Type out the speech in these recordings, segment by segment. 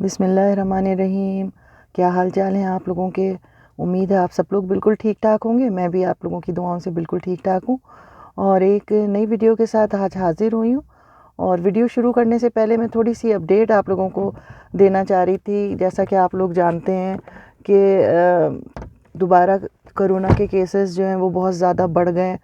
بسم اللہ الرحمن الرحیم۔ کیا حال چال ہیں آپ لوگوں کے؟ امید ہے آپ سب لوگ بالکل ٹھیک ٹھاک ہوں گے۔ میں بھی آپ لوگوں کی دعاؤں سے بالکل ٹھیک ٹھاک ہوں، اور ایک نئی ویڈیو کے ساتھ آج حاضر ہوئی ہوں۔ اور ویڈیو شروع کرنے سے پہلے میں تھوڑی سی اپڈیٹ آپ لوگوں کو دینا چاہ رہی تھی۔ جیسا کہ آپ لوگ جانتے ہیں کہ دوبارہ کرونا کے کیسز جو ہیں وہ بہت زیادہ بڑھ گئے،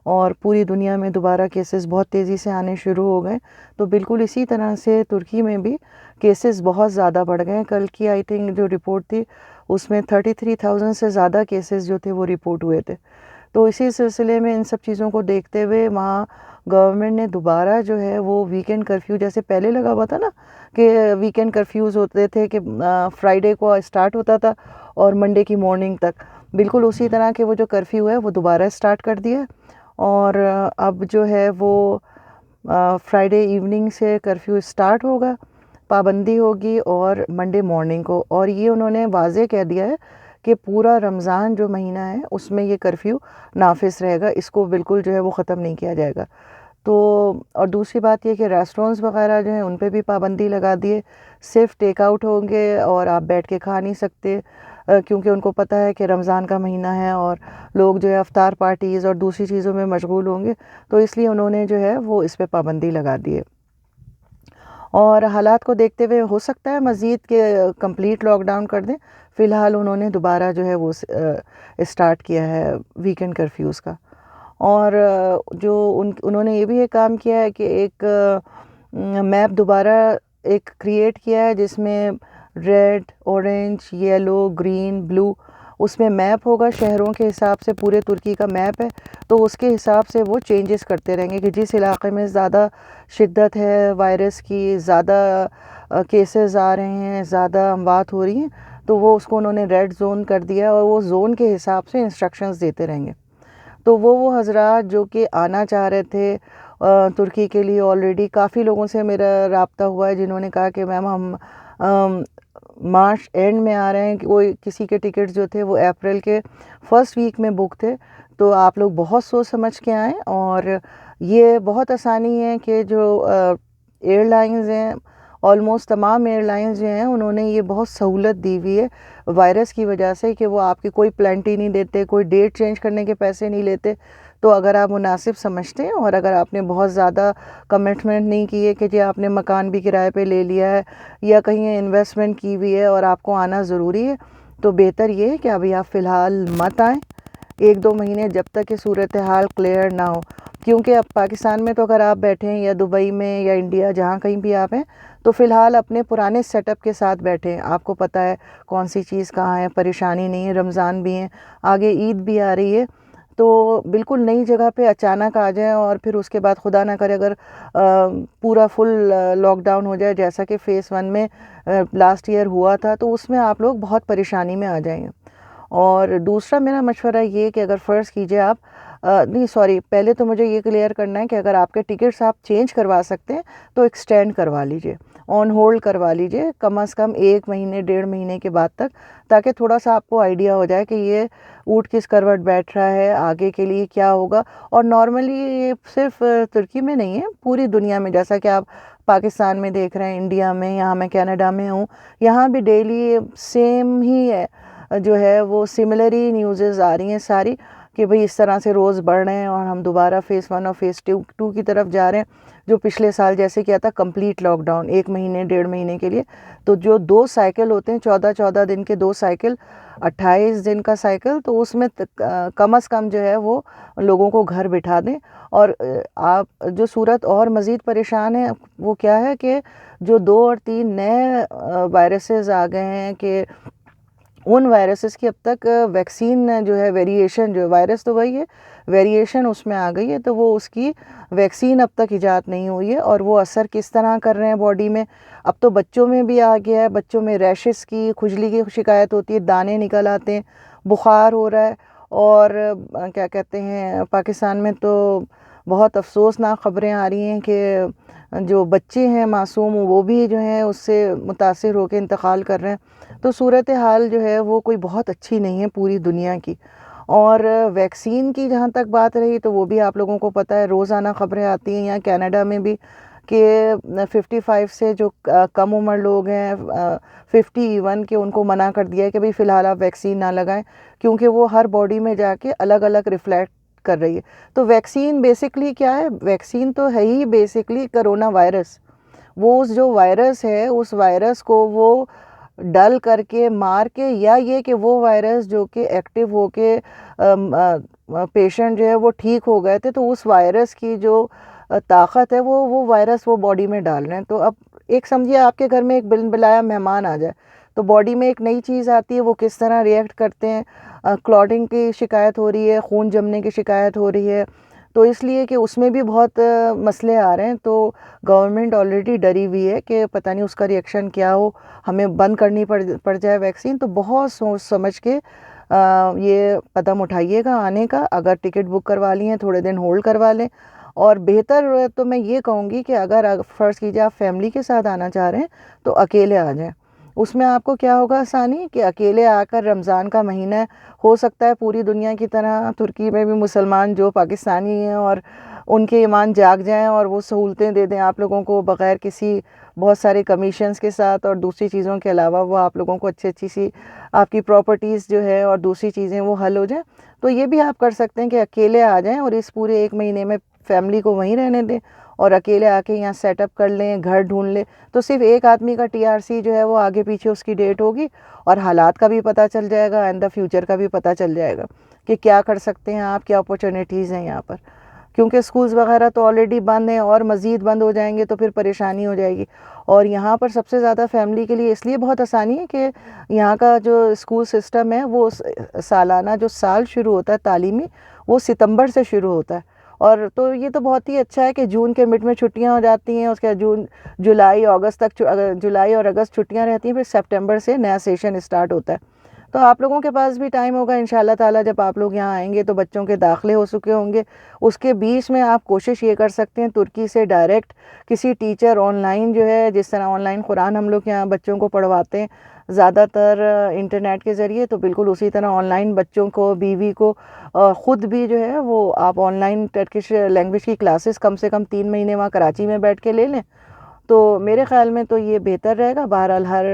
اور پوری دنیا میں دوبارہ کیسز بہت تیزی سے آنے شروع ہو گئے۔ تو بالکل اسی طرح سے ترکی میں بھی کیسز بہت زیادہ بڑھ گئے ہیں۔ کل کی آئی تھنک جو رپورٹ تھی اس میں 33,000 سے زیادہ کیسز جو تھے وہ رپورٹ ہوئے تھے۔ تو اسی سلسلے میں ان سب چیزوں کو دیکھتے ہوئے وہاں گورنمنٹ نے دوبارہ جو ہے وہ ویکینڈ کرفیو، جیسے پہلے لگا ہوا تھا نا کہ ویکینڈ کرفیوز ہوتے تھے کہ فرائیڈے کو اسٹارٹ ہوتا تھا اور منڈے کی مارننگ تک، بالکل اسی طرح کے وہ جو کرفیو ہے وہ دوبارہ اسٹارٹ کر دیا۔ اور اب جو ہے وہ فرائیڈے ایوننگ سے کرفیو اسٹارٹ ہوگا، پابندی ہوگی، اور منڈے مارننگ کو۔ اور یہ انہوں نے واضح کہہ دیا ہے کہ پورا رمضان جو مہینہ ہے اس میں یہ کرفیو نافذ رہے گا، اس کو بالکل جو ہے وہ ختم نہیں کیا جائے گا۔ تو اور دوسری بات یہ کہ ریسٹورینٹس وغیرہ جو ہیں ان پہ بھی پابندی لگا دیے، صرف ٹیک آؤٹ ہوں گے اور آپ بیٹھ کے کھا نہیں سکتے، کیونکہ ان کو پتہ ہے کہ رمضان کا مہینہ ہے اور لوگ جو ہے افطار پارٹیز اور دوسری چیزوں میں مشغول ہوں گے، تو اس لیے انہوں نے جو ہے وہ اس پہ پابندی لگا دی ہے۔ اور حالات کو دیکھتے ہوئے ہو سکتا ہے مزید کہ کمپلیٹ لاک ڈاؤن کر دیں۔ فی الحال انہوں نے دوبارہ جو ہے وہ اسٹارٹ کیا ہے ویکینڈ کرفیوز کا۔ اور جو انہوں نے یہ بھی ایک کام کیا ہے کہ ایک میپ دوبارہ ایک کریٹ کیا ہے جس میں ریڈ، اورنج، یلو، گرین، بلو، اس میں میپ ہوگا شہروں کے حساب سے، پورے ترکی کا میپ ہے، تو اس کے حساب سے وہ چینجز کرتے رہیں گے کہ جس علاقے میں زیادہ شدت ہے وائرس کی، زیادہ کیسز آ رہے ہیں، زیادہ اموات ہو رہی ہیں، تو وہ اس کو انہوں نے ریڈ زون کر دیا، اور وہ زون کے حساب سے انسٹرکشنز دیتے رہیں گے۔ تو وہ حضرات جو کہ آنا چاہ رہے تھے ترکی کے لیے، آلریڈی کافی لوگوں سے میرا رابطہ ہوا ہے جنہوں نے کہا کہ میم ہم مارچ اینڈ میں آ رہے ہیں، کہ کوئی کسی کے ٹکٹ جو تھے وہ اپریل کے فرسٹ ویک میں بک تھے، تو آپ لوگ بہت سوچ سمجھ کے آئیں۔ اور یہ بہت آسانی ہے کہ جو ایئر لائنز ہیں، آلموسٹ تمام ایئر لائنز جو ہیں انہوں نے یہ بہت سہولت دی ہوئی ہے وائرس کی وجہ سے، کہ وہ آپ کی کوئی پلینٹی نہیں دیتے، کوئی ڈیٹ چینج کرنے کے پیسے نہیں لیتے۔ تو اگر آپ مناسب سمجھتے ہیں اور اگر آپ نے بہت زیادہ کمٹمنٹ نہیں کی ہے کہ جی آپ نے مکان بھی کرائے پہ لے لیا ہے یا کہیں انویسٹمنٹ کی ہوئی ہے اور آپ کو آنا ضروری ہے، تو بہتر یہ ہے کہ ابھی آپ فی الحال مت آئیں 1-2 مہینے، جب تک کہ صورتحال کلیئر نہ ہو۔ کیونکہ اب پاکستان میں تو اگر آپ بیٹھے ہیں یا دبئی میں یا انڈیا جہاں کہیں بھی آپ ہیں، تو فی الحال اپنے پرانے سیٹ اپ کے ساتھ بیٹھیں۔ آپ کو پتہ ہے کون سی چیز کہاں ہے، پریشانی نہیں ہے، رمضان بھی ہے، آگے عید بھی آ رہی ہے، تو بالکل نئی جگہ پہ اچانک آ جائیں اور پھر اس کے بعد خدا نہ کرے اگر پورا فل لاک ڈاؤن ہو جائے جیسا کہ فیس 1 میں لاسٹ ایئر ہوا تھا، تو اس میں آپ لوگ بہت پریشانی میں آ جائیں گے۔ اور دوسرا میرا مشورہ یہ کہ اگر فرض کیجئے آپ نہیں سوری پہلے تو مجھے یہ کلیئر کرنا ہے کہ اگر آپ کے ٹکٹس آپ چینج کروا سکتے ہیں تو ایکسٹینڈ کروا لیجئے، آن ہولڈ کروا لیجئے، کم از کم 1 مہینے 1.5 مہینے کے بعد تک، تاکہ تھوڑا سا آپ کو آئیڈیا ہو جائے کہ یہ اونٹ کس کروٹ بیٹھ رہا ہے، آگے کے لیے کیا ہوگا۔ اور نارملی یہ صرف ترکی میں نہیں ہے، پوری دنیا میں، جیسا کہ آپ پاکستان میں دیکھ رہے ہیں، انڈیا میں، یہاں میں کینیڈا میں ہوں، یہاں بھی ڈیلی سیم ہی ہے جو ہے وہ سملری نیوزز آ رہی ہیں ساری، کہ بھئی اس طرح سے روز بڑھ رہے ہیں اور ہم دوبارہ فیس 1 اور فیس 2 کی طرف جا رہے ہیں، جو پچھلے سال جیسے کیا تھا کمپلیٹ لاک ڈاؤن 1 مہینے 1.5 مہینے کے لیے۔ تو جو 2 سائیکل ہوتے ہیں، 14 دن کے 2 سائیکل، 28 دن کا سائیکل، تو اس میں کم از کم جو ہے وہ لوگوں کو گھر بٹھا دیں۔ اور آپ جو صورت اور مزید پریشان ہے وہ کیا ہے کہ جو 2 اور 3 نئے وائرسز آ گئے ہیں، کہ ان وائرسز کی اب تک ویکسین جو ہے، ویریشن جو ہے، وائرس تو وہی ہے، ویریشن اس میں آ گئی ہے، تو وہ اس کی ویکسین اب تک ایجاد نہیں ہوئی ہے، اور وہ اثر کس طرح کر رہے ہیں باڈی میں۔ اب تو بچوں میں بھی آ گیا ہے، بچوں میں ریشز کی، کھجلی کی شکایت ہوتی ہے، دانے نکل آتے ہیں، بخار ہو رہا ہے۔ اور کیا کہتے ہیں، پاکستان میں تو بہت افسوسناک خبریں آ رہی ہیں کہ جو بچے ہیں معصوم وہ بھی جو ہیں اس سے متاثر ہو کے انتقال کر رہے ہیں۔ تو صورتحال جو ہے وہ کوئی بہت اچھی نہیں ہے پوری دنیا کی۔ اور ویکسین کی جہاں تک بات رہی تو وہ بھی آپ لوگوں کو پتہ ہے، روزانہ خبریں آتی ہیں، یہاں کینیڈا میں بھی کہ 55 سے جو کم عمر لوگ ہیں 50 ایون کہ ان کو منع کر دیا ہے کہ بھئی فی الحال آپ ویکسین نہ لگائیں، کیونکہ وہ ہر باڈی میں جا کے الگ الگ ریفلیکٹ کر رہی ہے۔ تو ویکسین بیسکلی کیا ہے؟ ویکسین تو ہے ہی بیسکلی کرونا وائرس، وہ جو وائرس ہے اس وائرس کو وہ ڈل کر کے مار کے، یا یہ کہ وہ وائرس جو کہ ایکٹیو ہو کے پیشنٹ جو ہے وہ ٹھیک ہو گئے تھے، تو اس وائرس کی جو طاقت ہے وہ وائرس وہ باڈی میں ڈال رہے ہیں۔ تو اب ایک سمجھیے آپ کے گھر میں ایک بن بلایا مہمان آ جائے تو باڈی میں ایک نئی چیز آتی ہے، وہ کس طرح ریئیکٹ کرتے ہیں، کلاٹنگ کی شکایت ہو رہی ہے، خون جمنے کی شکایت ہو رہی ہے، تو اس لیے کہ اس میں بھی بہت مسئلے آ رہے ہیں، تو گورنمنٹ آلریڈی ڈری ہوئی ہے کہ پتہ نہیں اس کا ریئیکشن کیا ہو، ہمیں بند کرنی پڑ جائے ویکسین۔ تو بہت سوچ سمجھ کے یہ قدم اٹھائیے گا آنے کا۔ اگر ٹکٹ بک کروا لی ہیں تھوڑے دن ہولڈ کروا لیں، اور بہتر تو میں یہ کہوں گی کہ اگر فرض کیجیے آپ فیملی کے ساتھ آنا چاہ رہے ہیں تو اکیلے آ جائیں۔ اس میں آپ کو کیا ہوگا آسانی کہ اکیلے آ کر رمضان کا مہینہ ہے، ہو سکتا ہے پوری دنیا کی طرح ترکی میں بھی مسلمان جو پاکستانی ہیں اور ان کے ایمان جاگ جائیں اور وہ سہولتیں دے دیں آپ لوگوں کو بغیر کسی بہت سارے کمیشنز کے ساتھ، اور دوسری چیزوں کے علاوہ وہ آپ لوگوں کو اچھی سی آپ کی پراپرٹیز جو ہے اور دوسری چیزیں وہ حل ہو جائیں۔ تو یہ بھی آپ کر سکتے ہیں کہ اکیلے آ جائیں اور اس پورے ایک مہینے میں فیملی کو وہیں رہنے دیں، اور اکیلے آ کے یہاں سیٹ اپ کر لیں، گھر ڈھونڈ لیں۔ تو صرف ایک آدمی کا TRC جو ہے وہ آگے پیچھے اس کی ڈیٹ ہوگی، اور حالات کا بھی پتہ چل جائے گا، اینڈ دا فیوچر کا بھی پتہ چل جائے گا کہ کیا کر سکتے ہیں آپ، کیا اپورچونیٹیز ہیں یہاں پر۔ کیونکہ سکولز وغیرہ تو آلریڈی بند ہیں، اور مزید بند ہو جائیں گے تو پھر پریشانی ہو جائے گی۔ اور یہاں پر سب سے زیادہ فیملی کے لیے اس لیے بہت آسانی ہے کہ یہاں کا جو اسکول سسٹم ہے وہ سالانہ جو سال شروع ہوتا ہے تعلیمی، وہ ستمبر سے شروع ہوتا ہے، اور تو یہ تو بہت ہی اچھا ہے کہ جون کے مڈ میں چھٹیاں ہو جاتی ہیں، اس کے جولائی اگست تک، جولائی اور اگست چھٹیاں رہتی ہیں، پھر سپٹمبر سے نیا سیشن اسٹارٹ ہوتا ہے۔ تو آپ لوگوں کے پاس بھی ٹائم ہوگا انشاءاللہ تعالیٰ، جب آپ لوگ یہاں آئیں گے تو بچوں کے داخلے ہو چکے ہوں گے، اس کے بیچ میں آپ کوشش یہ کر سکتے ہیں ترکی سے ڈائریکٹ کسی ٹیچر آن لائن جو ہے، جس طرح آن لائن قرآن ہم لوگ یہاں بچوں کو پڑھواتے ہیں زیادہ تر انٹرنیٹ کے ذریعے، تو بالکل اسی طرح آن لائن بچوں کو، بیوی کو، خود بھی جو ہے وہ آپ آن لائن ٹرکش لینگویج کی کلاسز کم سے کم 3 مہینے وہاں کراچی میں بیٹھ کے لے لیں، تو میرے خیال میں تو یہ بہتر رہے گا۔ بہرحال ہر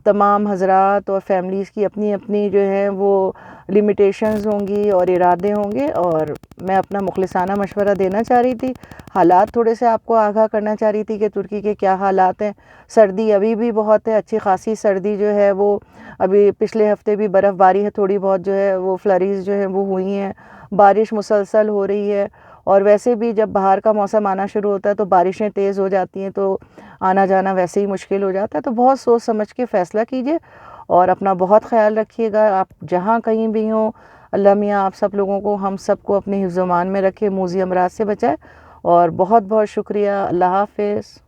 تمام حضرات اور فیملیز کی اپنی اپنی جو ہیں وہ لمیٹیشنز ہوں گی اور ارادے ہوں گے، اور میں اپنا مخلصانہ مشورہ دینا چاہ رہی تھی، حالات تھوڑے سے آپ کو آگاہ کرنا چاہ رہی تھی کہ ترکی کے کیا حالات ہیں۔ سردی ابھی بھی بہت ہے، اچھی خاصی سردی جو ہے وہ ابھی پچھلے ہفتے بھی برف باری ہے تھوڑی بہت، جو ہے وہ فلریز جو ہیں وہ ہوئی ہیں، بارش مسلسل ہو رہی ہے، اور ویسے بھی جب باہر کا موسم آنا شروع ہوتا ہے تو بارشیں تیز ہو جاتی ہیں، تو آنا جانا ویسے ہی مشکل ہو جاتا ہے۔ تو بہت سوچ سمجھ کے فیصلہ کیجئے، اور اپنا بہت خیال رکھیے گا، آپ جہاں کہیں بھی ہوں۔ اللہ میاں آپ سب لوگوں کو، ہم سب کو اپنے حفظ و امان میں رکھے، موذی امراض سے بچائے، اور بہت بہت شکریہ۔ اللہ حافظ۔